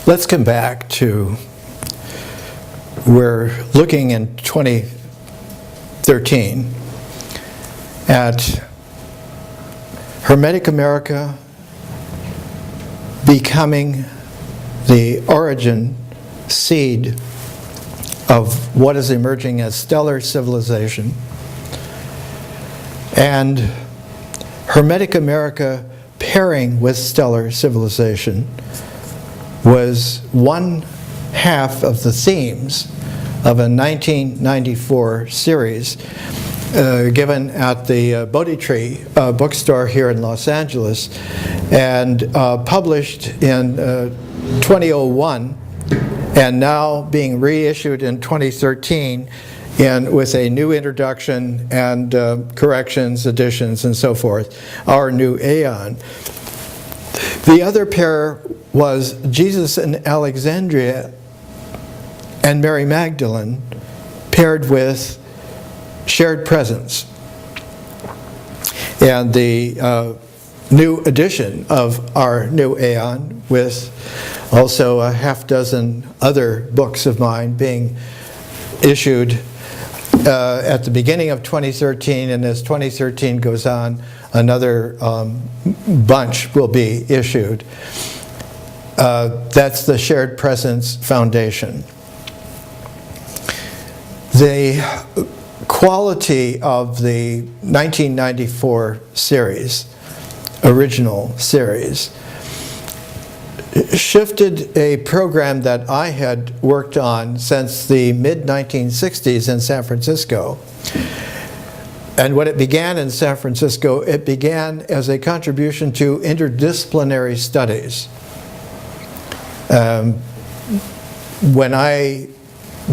Let's come back to, we're looking in 2013 at Hermetic America becoming the origin seed of what is emerging as stellar civilization, and Hermetic America pairing with stellar civilization was one half of the themes of a 1994 series given at the Bodhi Tree bookstore here in Los Angeles, and published in 2001, and now being reissued in 2013 with a new introduction and corrections, additions, and so forth, Our New Aeon. The other pair was Jesus in Alexandria and Mary Magdalene paired with Shared Presence. And the new edition of Our New Aeon, with also a half dozen other books of mine being issued at the beginning of 2013, and as 2013 goes on, another bunch will be issued. That's the Shared Presence Foundation. The quality of the 1994 series, original series, shifted a program that I had worked on since the mid-1960s in San Francisco. And when it began in San Francisco, it began as a contribution to interdisciplinary studies. When I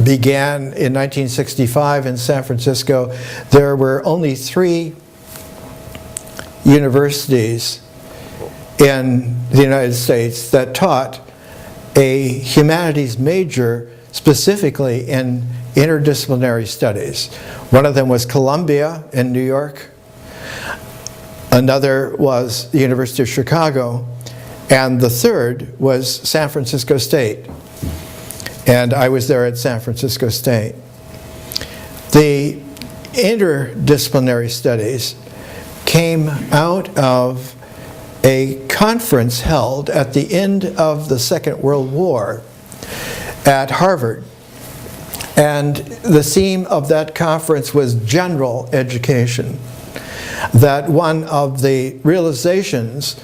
began in 1965 in San Francisco, there were only 3 universities in the United States that taught a humanities major specifically in interdisciplinary studies. One of them was Columbia in New York, another was the University of Chicago, and the third was San Francisco State. And I was there at San Francisco State. The interdisciplinary studies came out of a conference held at the end of the Second World War at Harvard. And the theme of that conference was general education. That one of the realizations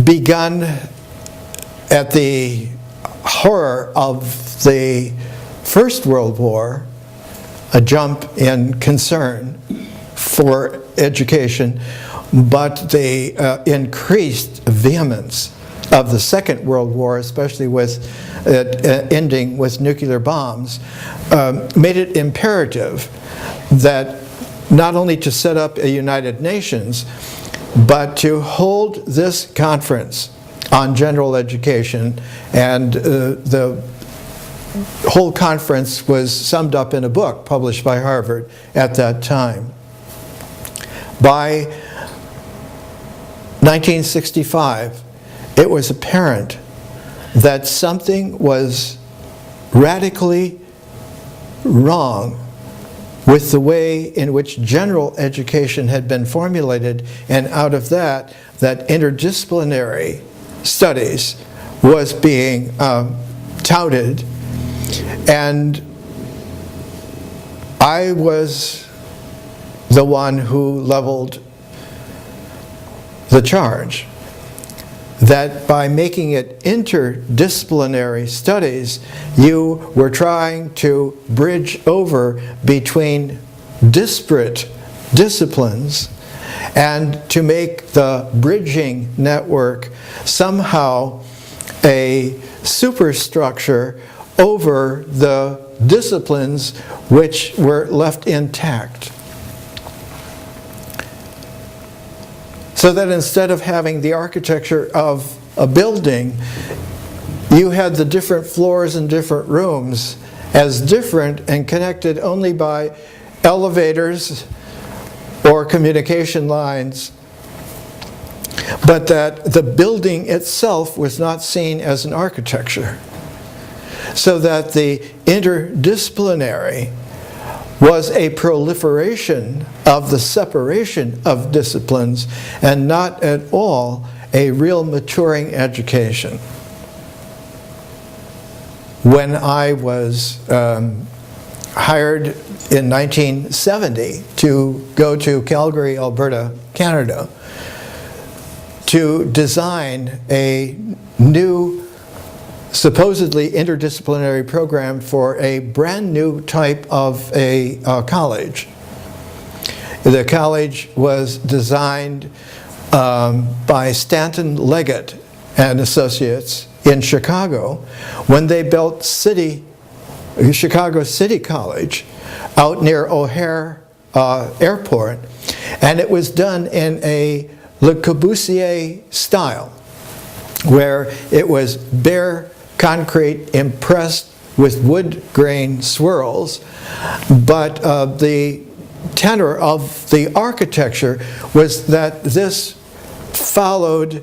begun at the horror of the First World War, a jump in concern for education, but the increased vehemence of the Second World War, especially with it ending with nuclear bombs, made it imperative that not only to set up a United Nations, but to hold this conference on general education. And the whole conference was summed up in a book published by Harvard at that time. By 1965, it was apparent that something was radically wrong with the way in which general education had been formulated, and out of that, that interdisciplinary studies was being touted. And I was the one who leveled the charge that by making it interdisciplinary studies, you were trying to bridge over between disparate disciplines and to make the bridging network somehow a superstructure over the disciplines which were left intact. So that instead of having the architecture of a building, you had the different floors and different rooms as different and connected only by elevators or communication lines. but that the building itself was not seen as an architecture. So that the interdisciplinary was a proliferation of the separation of disciplines and not at all a real maturing education. When I was hired in 1970 to go to Calgary, Alberta, Canada, to design a new supposedly interdisciplinary program for a brand new type of a college. The college was designed by Stanton Leggett and Associates in Chicago when they built Chicago City College out near O'Hare Airport, and it was done in a Le Corbusier style, where it was bare concrete impressed with wood grain swirls, but the tenor of the architecture was that this followed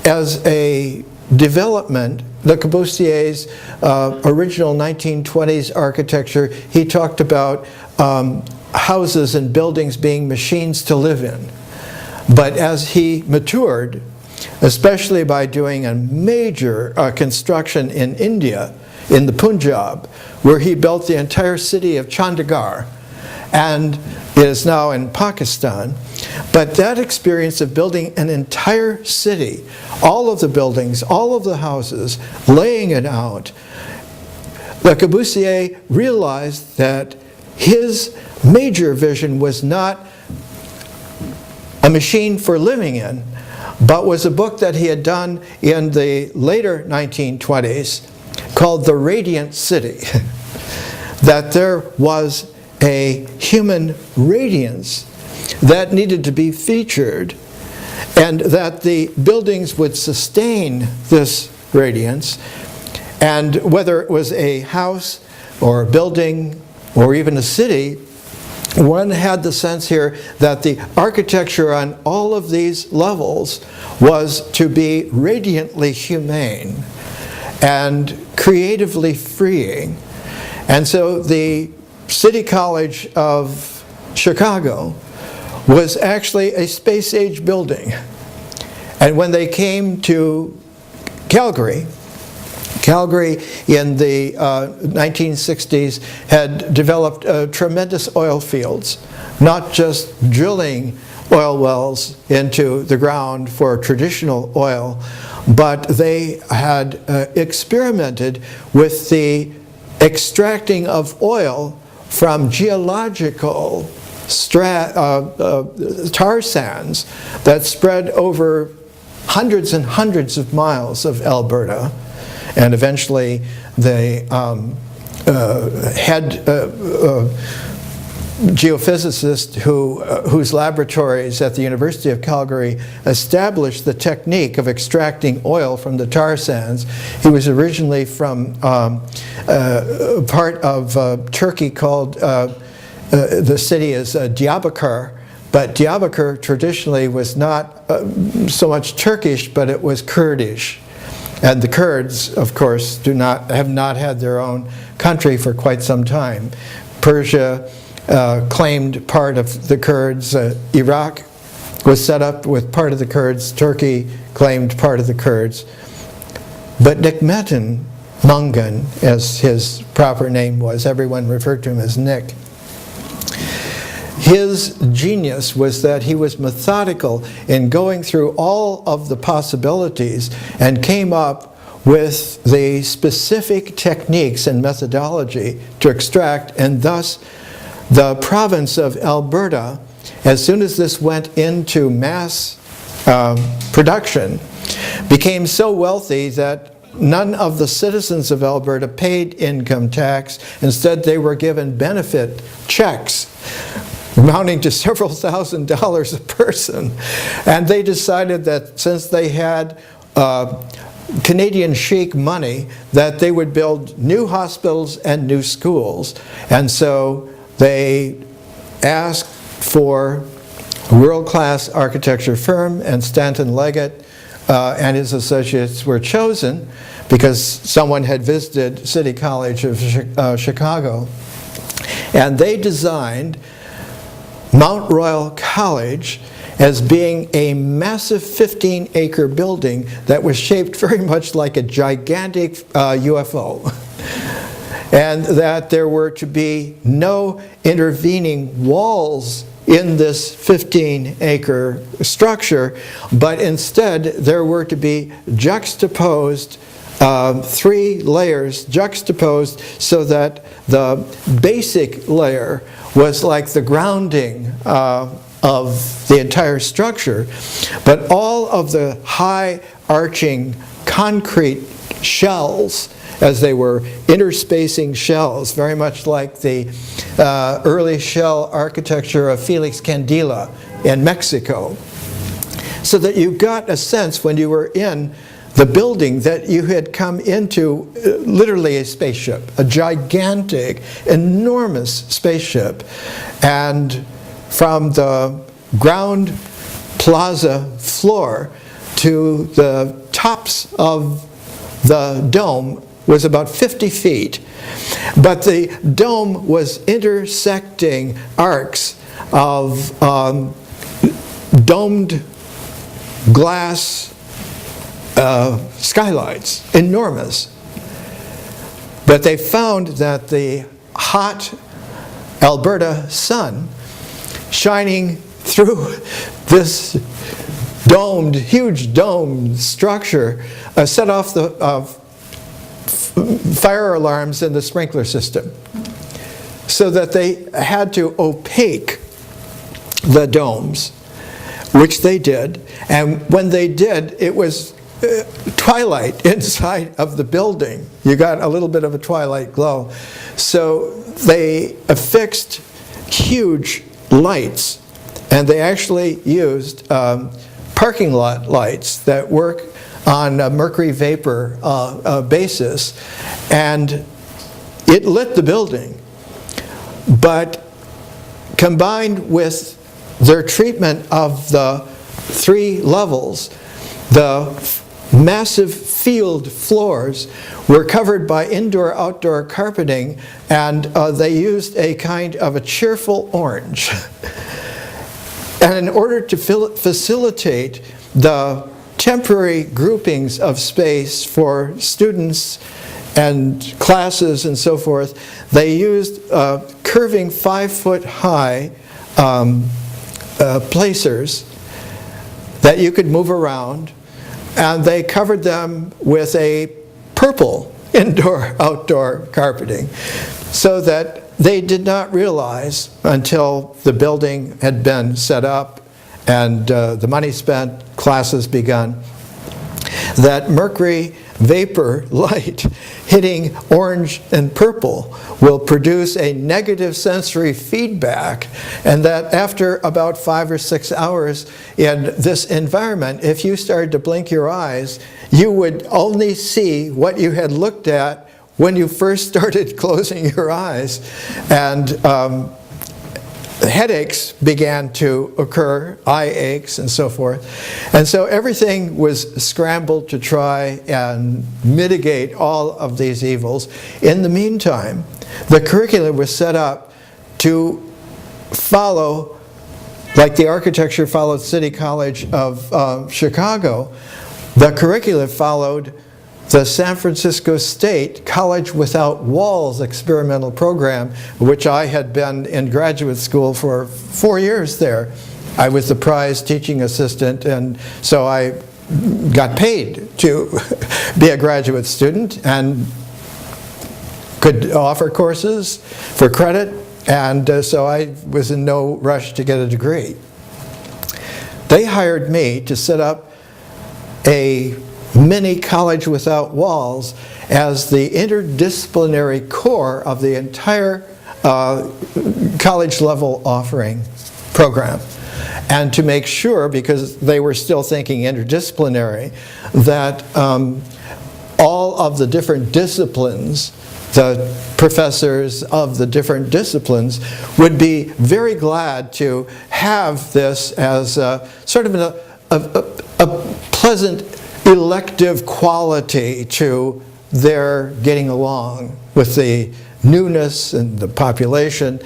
as a development Le Corbusier's original 1920s architecture. He talked about houses and buildings being machines to live in. But as he matured, especially by doing a major construction in India, in the Punjab, where he built the entire city of Chandigarh, and it is now in Pakistan. But that experience of building an entire city, all of the buildings, all of the houses, laying it out, Le Corbusier realized that his major vision was not a machine for living in, but was a book that he had done in the later 1920s called The Radiant City. That there was a human radiance that needed to be featured, and that the buildings would sustain this radiance, and whether it was a house or a building or even a city, one had the sense here that the architecture on all of these levels was to be radiantly humane and creatively freeing. And so the City College of Chicago was actually a space-age building. And when they came to Calgary in the 1960s had developed tremendous oil fields, not just drilling oil wells into the ground for traditional oil, but they had experimented with the extracting of oil from geological tar sands that spread over hundreds and hundreds of miles of Alberta. And eventually the head geophysicist whose laboratories at the University of Calgary established the technique of extracting oil from the tar sands. He was originally from part of Turkey called, the city is Diyarbakir, but Diyarbakir traditionally was not so much Turkish, but it was Kurdish. And the Kurds, of course, have not had their own country for quite some time. Persia claimed part of the Kurds. Iraq was set up with part of the Kurds. Turkey claimed part of the Kurds. But Nikmetin Mungan, as his proper name was, everyone referred to him as Nick. His genius was that he was methodical in going through all of the possibilities and came up with the specific techniques and methodology to extract, and thus the province of Alberta, as soon as this went into mass production, became so wealthy that none of the citizens of Alberta paid income tax. Instead, they were given benefit checks amounting to several $1,000s a person. And they decided that since they had Canadian chic money, that they would build new hospitals and new schools. And so they asked for world-class architecture firm, and Stanton Leggett and his associates were chosen because someone had visited City College of Chicago. And they designed Mount Royal College as being a massive 15-acre building that was shaped very much like a gigantic UFO. And that there were to be no intervening walls in this 15-acre structure, but instead there were to be juxtaposed, 3 layers juxtaposed, so that the basic layer was like the grounding of the entire structure. But all of the high arching concrete shells, as they were interspacing shells, very much like the early shell architecture of Felix Candela in Mexico. So that you got a sense when you were in the building that you had come into literally a spaceship, a gigantic, enormous spaceship. And from the ground plaza floor to the tops of the dome was about 50 feet. But the dome was intersecting arcs of domed glass skylights, enormous. But they found that the hot Alberta sun shining through this domed, huge domed structure set off the fire alarms in the sprinkler system, so that they had to opaque the domes, which they did. And when they did, it was twilight inside of the building. You got a little bit of a twilight glow. So they affixed huge lights, and they actually used parking lot lights that work on a mercury vapor basis, and it lit the building. But combined with their treatment of the 3 levels, the massive field floors were covered by indoor-outdoor carpeting, and they used a kind of a cheerful orange. And in order to facilitate the temporary groupings of space for students and classes and so forth, they used curving 5-foot-high placers that you could move around, and they covered them with a purple indoor-outdoor carpeting, so that they did not realize until the building had been set up and the money spent, classes begun, that mercury vapor light hitting orange and purple will produce a negative sensory feedback, and that after about 5 or 6 hours in this environment, if you started to blink your eyes, you would only see what you had looked at when you first started closing your eyes. And headaches began to occur, eye aches and so forth. And so everything was scrambled to try and mitigate all of these evils. In the meantime, the curriculum was set up to follow, like the architecture followed City College of Chicago, the curriculum followed the San Francisco State College Without Walls experimental program, which I had been in graduate school for 4 years there. I was the prize teaching assistant, and so I got paid to be a graduate student and could offer courses for credit, and so I was in no rush to get a degree. They hired me to set up a mini College Without Walls as the interdisciplinary core of the entire college level offering program. And to make sure, because they were still thinking interdisciplinary, that all of the different disciplines the professors of the different disciplines would be very glad to have this as sort of a pleasant elective quality to their getting along with the newness and the population.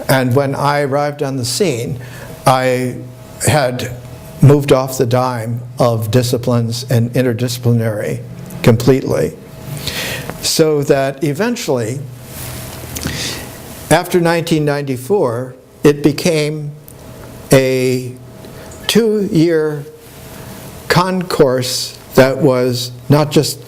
And when I arrived on the scene, I had moved off the dime of disciplines and interdisciplinary completely. So that eventually, after 1994, it became a 2-year concourse that was not just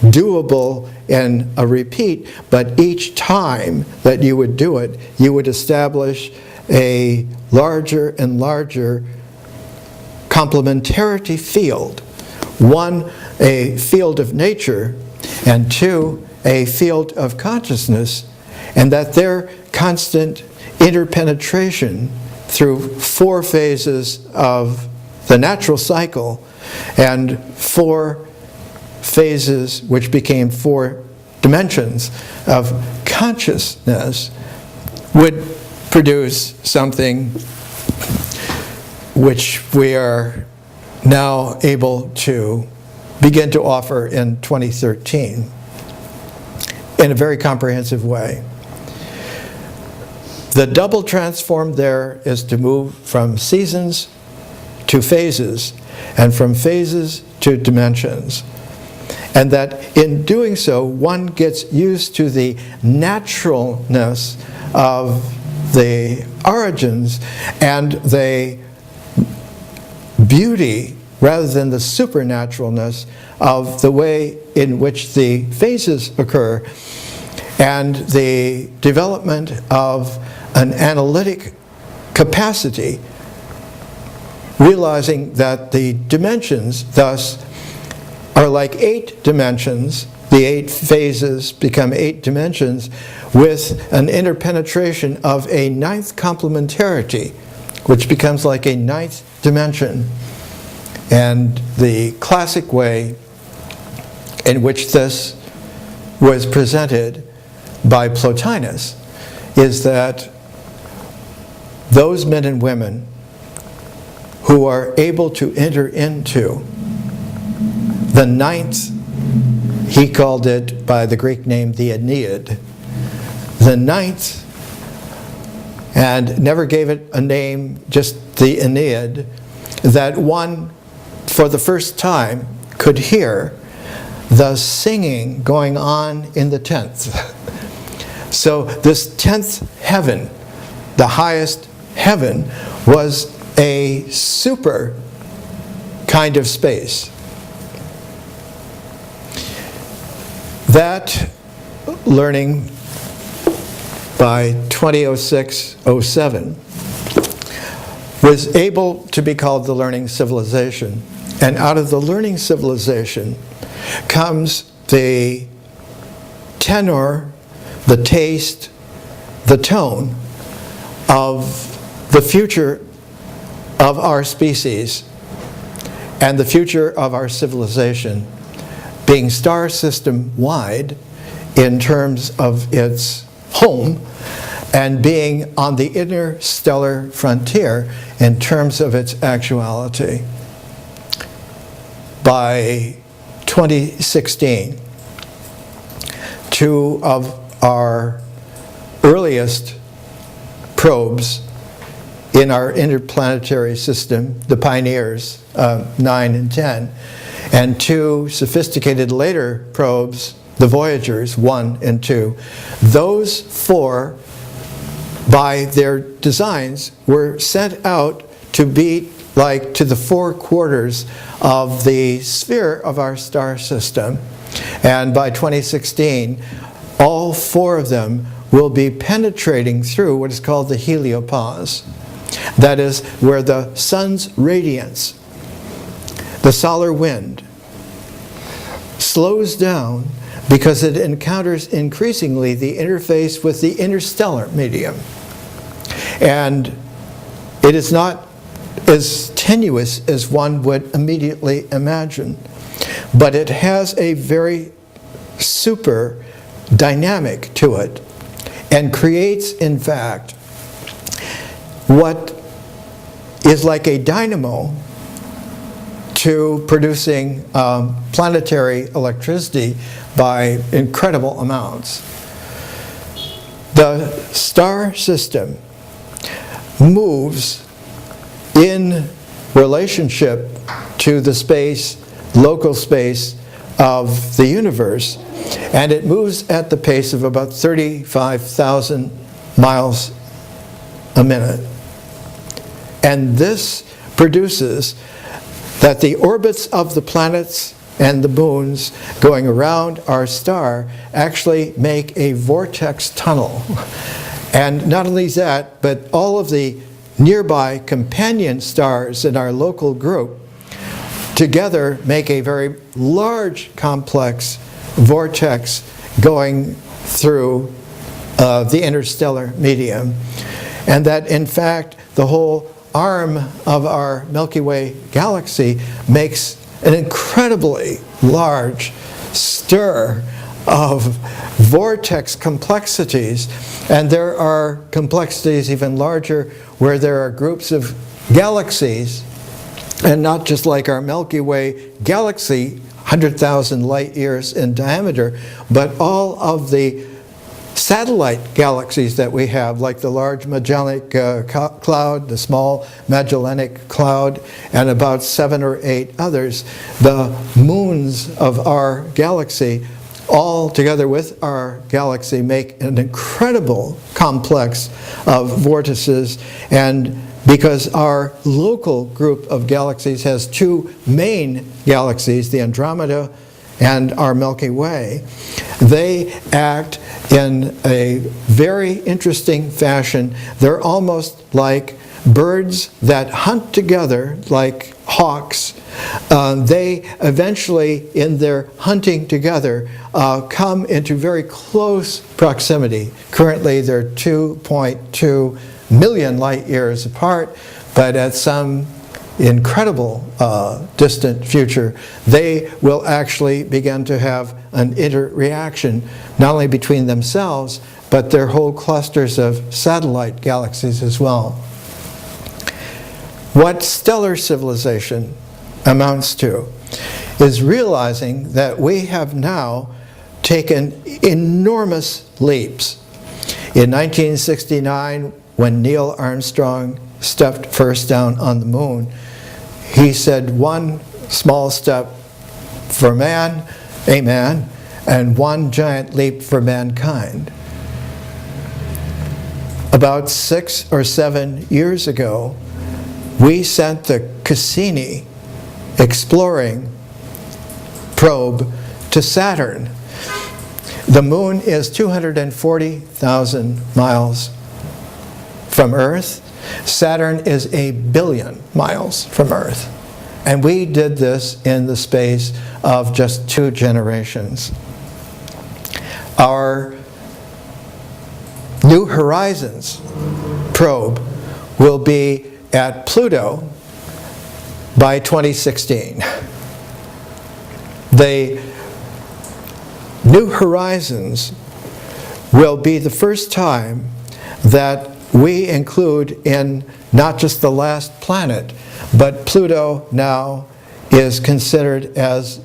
doable in a repeat, but each time that you would do it, you would establish a larger and larger complementarity field. One, a field of nature, and two, a field of consciousness, and that their constant interpenetration through 4 phases of the natural cycle and 4 phases which became 4 dimensions of consciousness would produce something which we are now able to begin to offer in 2013 in a very comprehensive way. The double transform there is to move from seasons to phases, and from phases to dimensions. And that in doing so, one gets used to the naturalness of the origins and the beauty, rather than the supernaturalness, of the way in which the phases occur, and the development of an analytic capacity, realizing that the dimensions thus are like 8 dimensions. The 8 phases become 8 dimensions with an interpenetration of a 9th complementarity, which becomes like a 9th dimension. And the classic way in which this was presented by Plotinus is that those men and women who are able to enter into the 9th, he called it by the Greek name the Aeneid, the 9th, and never gave it a name, just the Aeneid, that one for the first time could hear the singing going on in the 10th. So this 10th heaven, the highest heaven, was a super kind of space. That learning by 2006-07 was able to be called the learning civilization. And out of the learning civilization comes the tenor, the taste, the tone of the future of our species and the future of our civilization, being star system wide in terms of its home, and being on the interstellar frontier in terms of its actuality. By 2016, 2 of our earliest probes in our interplanetary system, the Pioneers, 9 and 10, and 2 sophisticated later probes, the Voyagers, 1 and 2. Those 4, by their designs, were sent out to be like to the 4 quarters of the sphere of our star system. And by 2016, all 4 of them will be penetrating through what is called the heliopause. That is where the sun's radiance, the solar wind, slows down because it encounters increasingly the interface with the interstellar medium. And it is not as tenuous as one would immediately imagine, but it has a very super dynamic to it and creates, in fact, what is like a dynamo to producing planetary electricity by incredible amounts. The star system moves in relationship to the space, local space of the universe, and it moves at the pace of about 35,000 miles a minute. And this produces that the orbits of the planets and the moons going around our star actually make a vortex tunnel. And not only that, but all of the nearby companion stars in our local group together make a very large, complex vortex going through the interstellar medium. And that, in fact, the whole arm of our Milky Way galaxy makes an incredibly large stir of vortex complexities. And there are complexities even larger where there are groups of galaxies, and not just like our Milky Way galaxy, 100,000 light years in diameter, but all of the satellite galaxies that we have, like the Large Magellanic Cloud, the Small Magellanic Cloud, and about 7 or 8 others, the moons of our galaxy, all together with our galaxy, make an incredible complex of vortices. And because our local group of galaxies has 2 main galaxies, the Andromeda and our Milky Way, they act in a very interesting fashion. They're almost like birds that hunt together, like hawks. They eventually, in their hunting together, come into very close proximity. Currently, they're 2.2 million light years apart, but at some incredible distant future, they will actually begin to have an interreaction, not only between themselves, but their whole clusters of satellite galaxies as well. What stellar civilization amounts to is realizing that we have now taken enormous leaps. In 1969, when Neil Armstrong stepped first down on the moon, he said 1 small step for man, and 1 giant leap for mankind. About 6 or 7 years ago, we sent the Cassini exploring probe to Saturn. The moon is 240,000 miles from Earth. Saturn is 1 billion miles from Earth. And we did this in the space of just 2 generations. Our New Horizons probe will be at Pluto by 2016. The New Horizons will be the first time that we include in not just the last planet, but Pluto now is considered as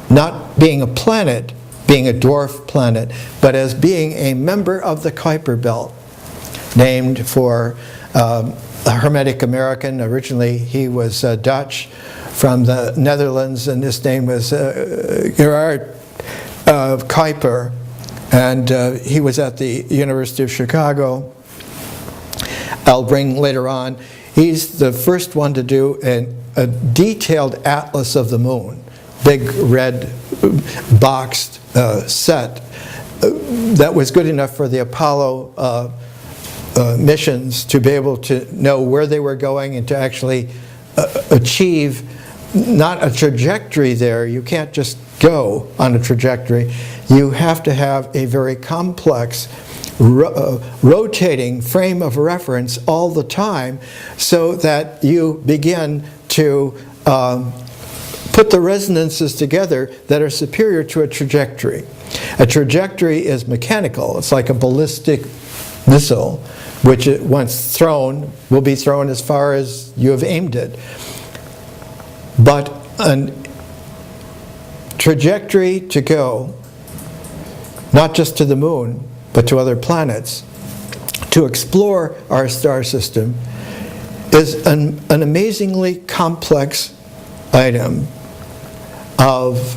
not being a planet, being a dwarf planet, but as being a member of the Kuiper Belt, named for a Hermetic American. Originally he was Dutch from the Netherlands, and his name was Gerard Kuiper, and he was at the University of Chicago. I'll bring later on. He's the first one to do a detailed atlas of the moon, big red boxed set that was good enough for the Apollo missions to be able to know where they were going and to actually achieve not a trajectory there. You can't just go on a trajectory. You have to have a very complex rotating frame of reference all the time, so that you begin to put the resonances together that are superior to a trajectory. A trajectory is mechanical. It's like a ballistic missile, which once thrown will be thrown as far as you have aimed it. But a trajectory to go, not just to the moon, but to other planets, to explore our star system, is an amazingly complex item of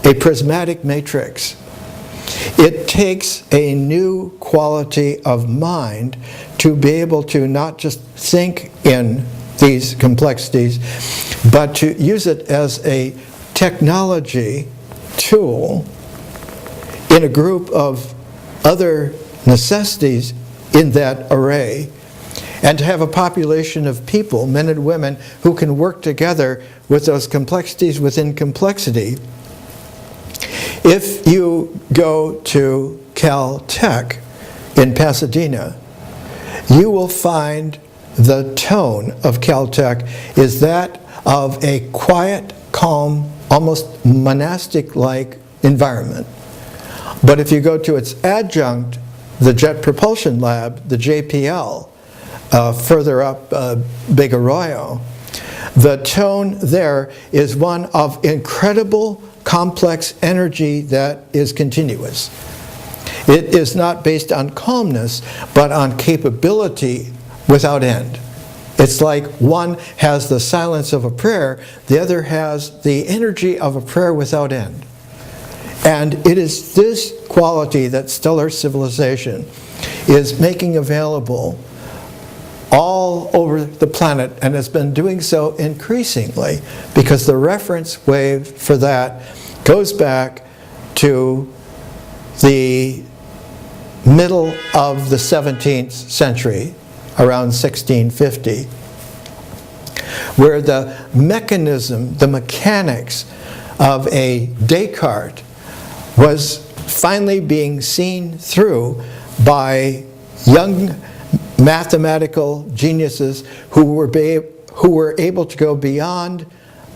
a prismatic matrix. It takes a new quality of mind to be able to not just think in these complexities, but to use it as a technology tool in a group of other necessities in that array, and to have a population of people, men and women, who can work together with those complexities within complexity. If you go to Caltech in Pasadena, you will find the tone of Caltech is that of a quiet, calm, almost monastic-like environment. But if you go to its adjunct, the Jet Propulsion Lab, the JPL, further up Big Arroyo, the tone there is one of incredible complex energy that is continuous. It is not based on calmness, but on capability without end. It's like one has the silence of a prayer, the other has the energy of a prayer without end. And it is this quality that stellar civilization is making available all over the planet, and has been doing so increasingly, because the reference wave for that goes back to the middle of the 17th century, around 1650, where the mechanism, the mechanics of a Descartes was finally being seen through by young mathematical geniuses who were able to go beyond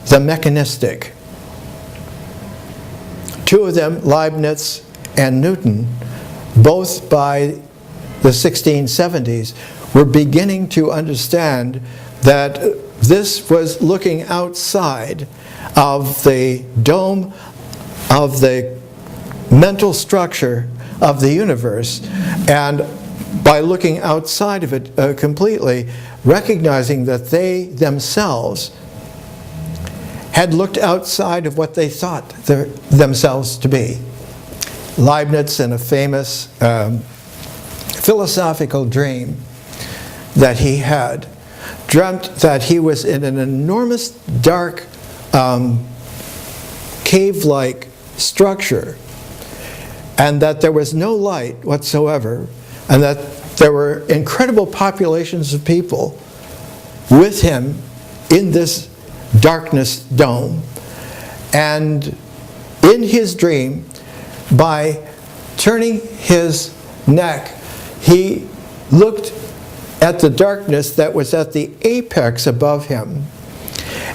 the mechanistic. Two of them, Leibniz and Newton, both by the 1670s, were beginning to understand that this was looking outside of the dome of the mental structure of the universe, and by looking outside of it completely, recognizing that they themselves had looked outside of what they thought themselves to be. Leibniz, in a famous philosophical dream that he had, dreamt that he was in an enormous dark cave-like structure, and that there was no light whatsoever, and that there were incredible populations of people with him in this darkness dome. And in his dream, by turning his neck, he looked at the darkness that was at the apex above him.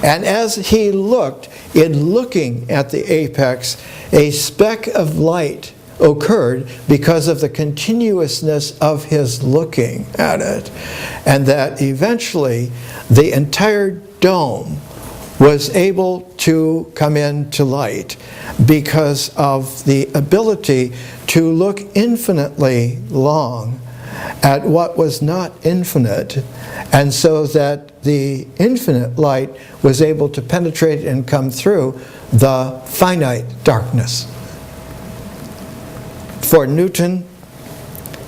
And as he looked, in looking at the apex, a speck of light occurred because of the continuousness of his looking at it, and that eventually the entire dome was able to come into light because of the ability to look infinitely long at what was not infinite, and so that the infinite light was able to penetrate and come through the finite darkness. For Newton,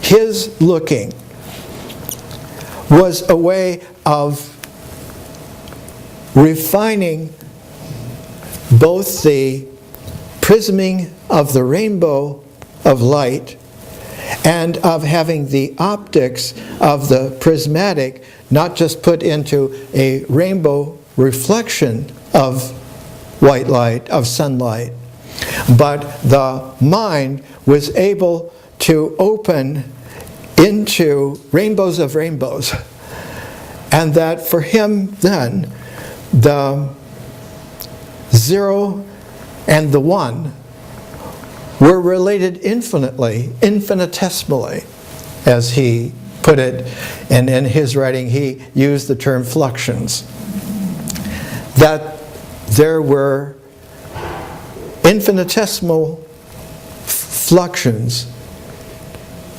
his looking was a way of refining both the prisming of the rainbow of light and of having the optics of the prismatic not just put into a rainbow reflection of white light, of sunlight, but the mind was able to open into rainbows of rainbows. And that for him then, the 0 and the 1 were related infinitesimally, as he put it, and in his writing he used the term fluxions. That there were infinitesimal fluxions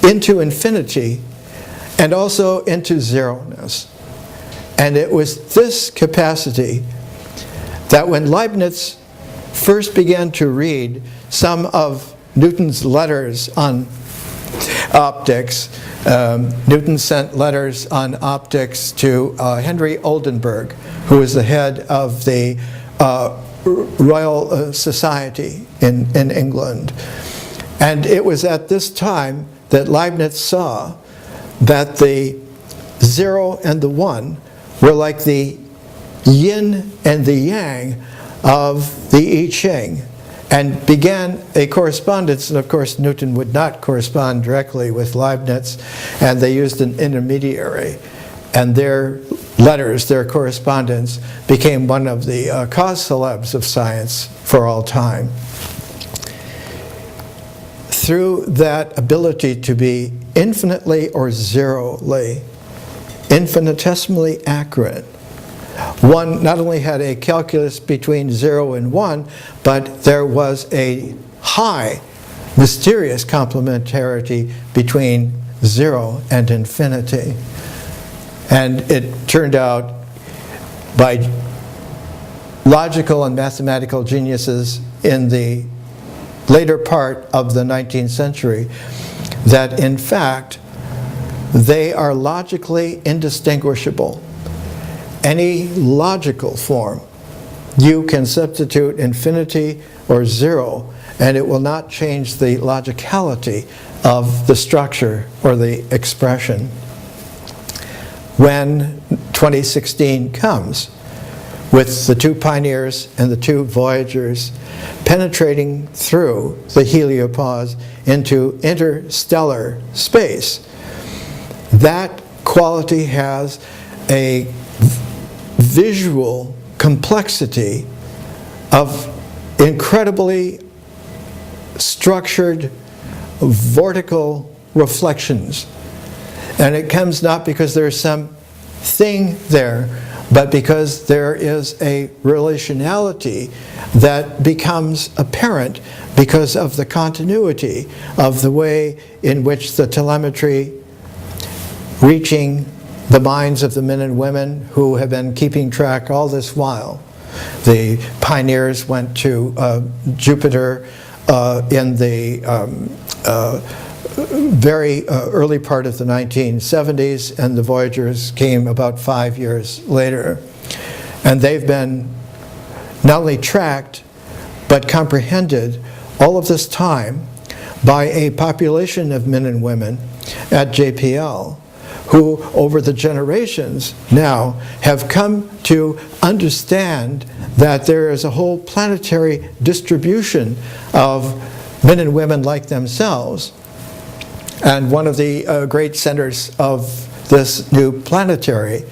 into infinity and also into zeroness. And it was this capacity that when Leibniz first began to read some of Newton's letters on optics, Newton sent letters on optics to Henry Oldenburg, who was the head of the Royal Society in England. And it was at this time that Leibniz saw that the 0 and the 1 were like the yin and the yang of the I Ching, and began a correspondence. And of course Newton would not correspond directly with Leibniz, and they used an intermediary, and their letters, their correspondence, became one of the cause célèbres of science for all time. Through that ability to be infinitely or zeroly, infinitesimally accurate, one not only had a calculus between 0 and 1, but there was a high, mysterious complementarity between 0 and infinity. And it turned out, by logical and mathematical geniuses in the later part of the 19th century, that in fact they are logically indistinguishable. Any logical form, you can substitute infinity or 0, and it will not change the logicality of the structure or the expression. When 2016 comes, with the 2 pioneers and the 2 voyagers penetrating through the heliopause into interstellar space, that quality has a visual complexity of incredibly structured vortical reflections. And it comes not because there's some thing there, but because there is a relationality that becomes apparent because of the continuity of the way in which the telemetry reaching the minds of the men and women who have been keeping track all this while. The pioneers went to Jupiter in the very early part of the 1970s, and the Voyagers came about 5 years later. And they've been not only tracked, but comprehended all of this time by a population of men and women at JPL, who over the generations now have come to understand that there is a whole planetary distribution of men and women like themselves. And one of the great centers of this new planetary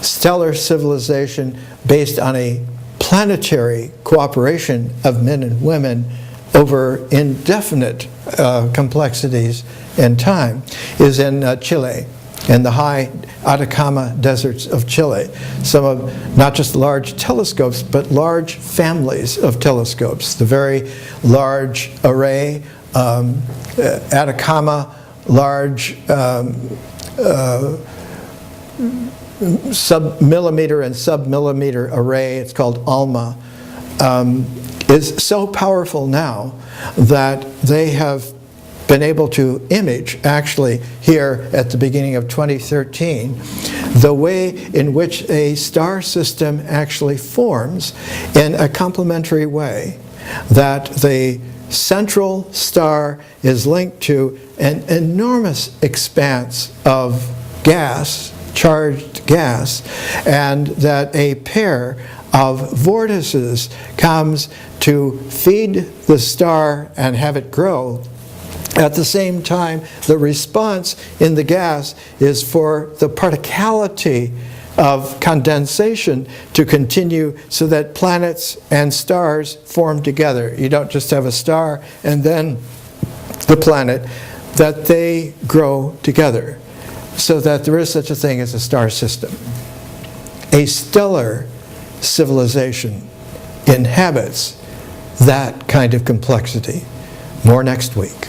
stellar civilization based on a planetary cooperation of men and women over indefinite complexities in time is in Chile, in the high Atacama deserts of Chile. Some of not just large telescopes, but large families of telescopes. The very large array, Atacama Large sub-millimeter and sub-millimeter array, it's called ALMA, is so powerful now that they have been able to image, actually here at the beginning of 2013, the way in which a star system actually forms in a complementary way, that the central star is linked to an enormous expanse of gas, charged gas, and that a pair of vortices comes to feed the star and have it grow. At the same time, the response in the gas is for the particality of condensation to continue so that planets and stars form together. You don't just have a star and then the planet, that they grow together so that there is such a thing as a star system. A stellar civilization inhabits that kind of complexity. More next week.